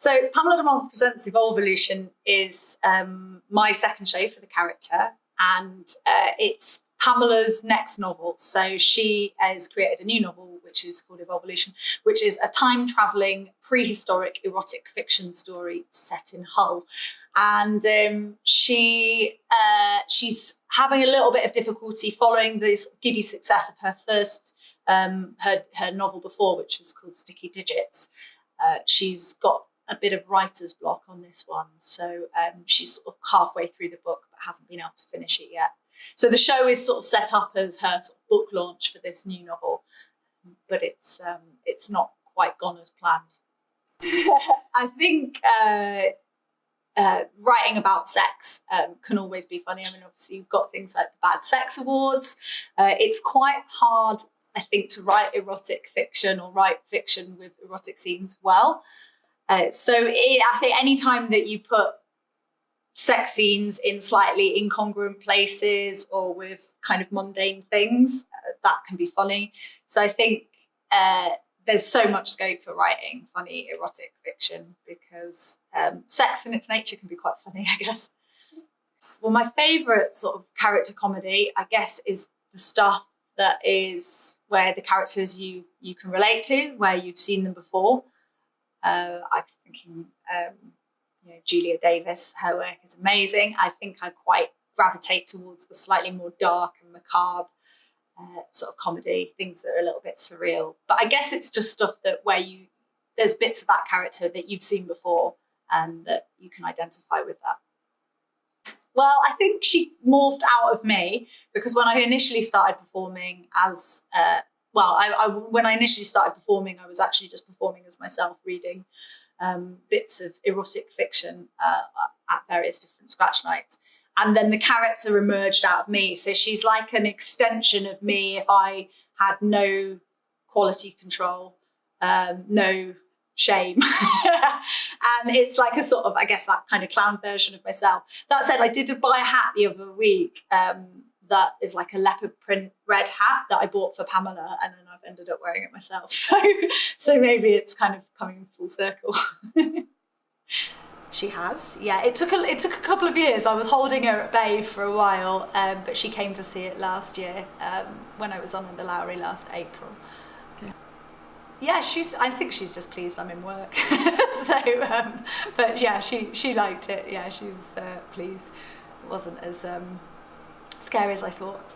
So Pamela DeMenthe Presents eVULVAlution is my second show for the character, and it's Pamela's next novel. So she has created a new novel, which is called eVULVAlution, which is a time-travelling, prehistoric erotic fiction story set in Hull. And she's having a little bit of difficulty following the giddy success of her first, her novel before, which was called Sticky Digits. She's got a bit of writer's block on this one. So she's sort of halfway through the book, but hasn't been able to finish it yet. So the show is sort of set up as her sort of book launch for this new novel, but it's not quite gone as planned. I think writing about sex can always be funny. I mean, obviously you've got things like the Bad Sex Awards. It's quite hard, I think, to write erotic fiction or write fiction with erotic scenes well. I think any time that you put sex scenes in slightly incongruent places or with kind of mundane things, that can be funny. So I think there's so much scope for writing funny erotic fiction because sex in its nature can be quite funny, I guess. Well, my favourite sort of character comedy, I guess, is the stuff that is where the characters you can relate to, where you've seen them before. I'm thinking, Julia Davis, her work is amazing. I think I quite gravitate towards the slightly more dark and macabre sort of comedy, things that are a little bit surreal. But I guess it's just stuff that there's bits of that character that you've seen before and that you can identify with that. Well, I think she morphed out of me because when I initially started performing as when I initially started performing, I was actually just performing as myself, reading bits of erotic fiction at various different scratch nights. And then the character emerged out of me. So she's like an extension of me if I had no quality control, no shame. And it's like a sort of, I guess, that kind of clown version of myself. That said, I did buy a hat the other week that is like a leopard print red hat that I bought for Pamela, and then I've ended up wearing it myself. So maybe it's kind of coming full circle. She has, yeah. It took a couple of years. I was holding her at bay for a while, but she came to see it last year when I was on in the Lowry last April. Yeah, I think she's just pleased I'm in work. But yeah, she liked it. Yeah, she was pleased. It wasn't as scary as I thought.